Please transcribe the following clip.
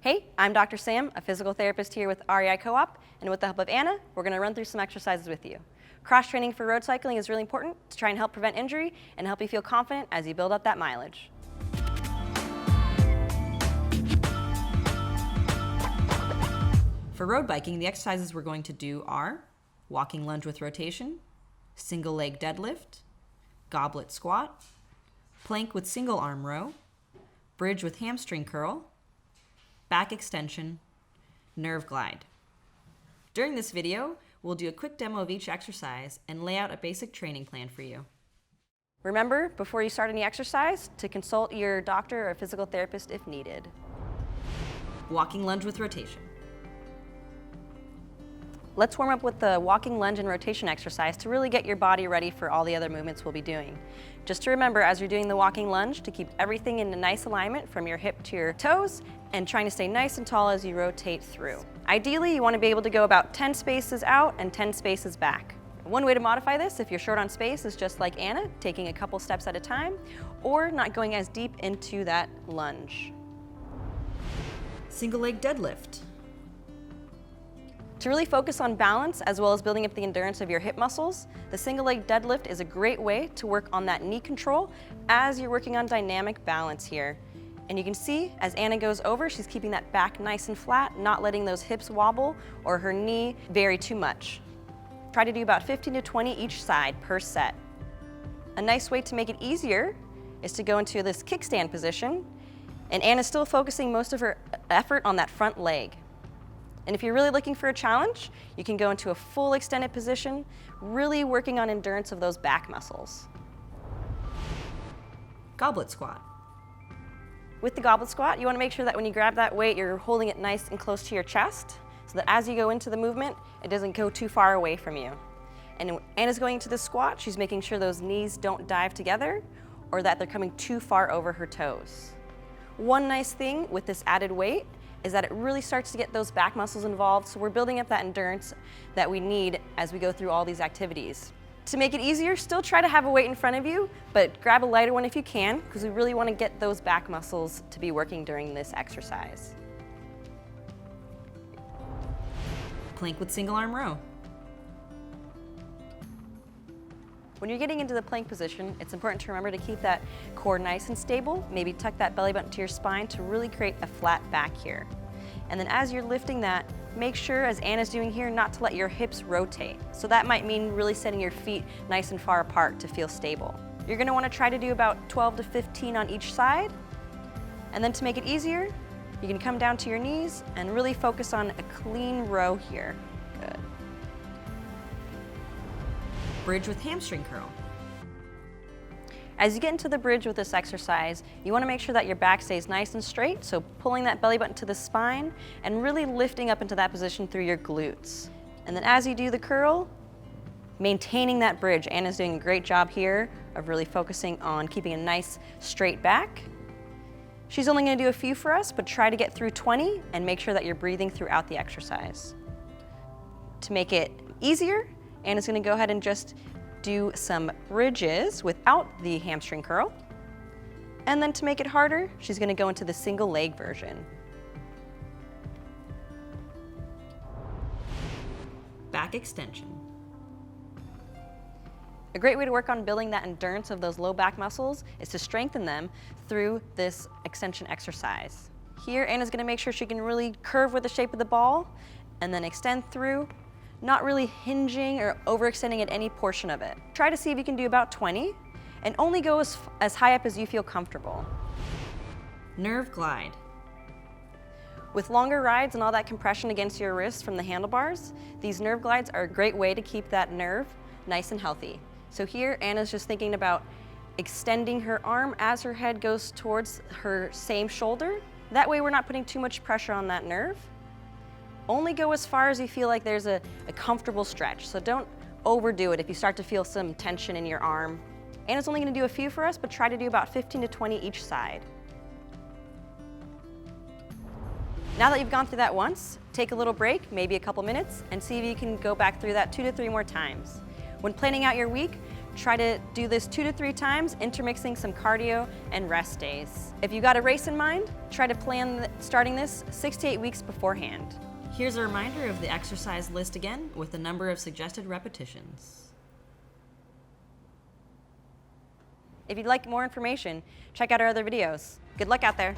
Hey, I'm Dr. Sam, a physical therapist here with REI Co-op, and with the help of Anna, we're going to run through some exercises with you. Cross-training for road cycling is really important to try and help prevent injury and help you feel confident as you build up that mileage. For road biking, the exercises we're going to do are walking lunge with rotation, single leg deadlift, goblet squat, plank with single arm row, bridge with hamstring curl, back extension, nerve glide. During this video, we'll do a quick demo of each exercise and lay out a basic training plan for you. Remember, before you start any exercise, to consult your doctor or physical therapist if needed. Walking lunge with rotation. Let's warm up with the walking lunge and rotation exercise to really get your body ready for all the other movements we'll be doing. Just to remember, as you're doing the walking lunge, to keep everything in a nice alignment from your hip to your toes and trying to stay nice and tall as you rotate through. Ideally, you want to be able to go about 10 spaces out and 10 spaces back. One way to modify this, if you're short on space, is just like Anna, taking a couple steps at a time, or not going as deep into that lunge. Single leg deadlift. To really focus on balance as well as building up the endurance of your hip muscles, the single leg deadlift is a great way to work on that knee control as you're working on dynamic balance here. And you can see as Anna goes over, she's keeping that back nice and flat, not letting those hips wobble or her knee vary too much. Try to do about 15 to 20 each side per set. A nice way to make it easier is to go into this kickstand position, and Anna's still focusing most of her effort on that front leg. And if you're really looking for a challenge, you can go into a full extended position, really working on endurance of those back muscles. Goblet squat. With the goblet squat, you want to make sure that when you grab that weight, you're holding it nice and close to your chest, so that as you go into the movement, it doesn't go too far away from you. And when Anna's going into the squat, she's making sure those knees don't dive together or that they're coming too far over her toes. One nice thing with this added weight is that it really starts to get those back muscles involved, so we're building up that endurance that we need as we go through all these activities. To make it easier, still try to have a weight in front of you, but grab a lighter one if you can, because we really want to get those back muscles to be working during this exercise. Plank with single arm row. When you're getting into the plank position, it's important to remember to keep that core nice and stable. Maybe tuck that belly button to your spine to really create a flat back here. And then as you're lifting that, make sure, as Anna's doing here, not to let your hips rotate. So that might mean really setting your feet nice and far apart to feel stable. You're going to want to try to do about 12 to 15 on each side. And then to make it easier, you can come down to your knees and really focus on a clean row here. Good. Bridge with hamstring curl. As you get into the bridge with this exercise, you want to make sure that your back stays nice and straight, so pulling that belly button to the spine and really lifting up into that position through your glutes. And then as you do the curl, maintaining that bridge. Anna's doing a great job here of really focusing on keeping a nice straight back. She's only going to do a few for us, but try to get through 20 and make sure that you're breathing throughout the exercise. To make it easier, Anna's going to go ahead and just do some bridges without the hamstring curl. And then to make it harder, she's going to go into the single leg version. Back extension. A great way to work on building that endurance of those low back muscles is to strengthen them through this extension exercise. Here, Anna's going to make sure she can really curve with the shape of the ball and then extend through, not really hinging or overextending at any portion of it. Try to see if you can do about 20 and only go as high up as you feel comfortable. Nerve glide. With longer rides and all that compression against your wrists from the handlebars, these nerve glides are a great way to keep that nerve nice and healthy. So here, Anna's just thinking about extending her arm as her head goes towards her same shoulder. That way we're not putting too much pressure on that nerve. Only go as far as you feel like there's a comfortable stretch, so don't overdo it if you start to feel some tension in your arm. Anna's only going to do a few for us, but try to do about 15 to 20 each side. Now that you've gone through that once, take a little break, maybe a couple minutes, and see if you can go back through that 2 to 3 more times. When planning out your week, Try to do this 2 to 3 times, intermixing some cardio and rest days. If you got a race in mind, try to plan starting this 6 to 8 weeks beforehand. Here's a reminder of the exercise list again with the number of suggested repetitions. If you'd like more information, check out our other videos. Good luck out there.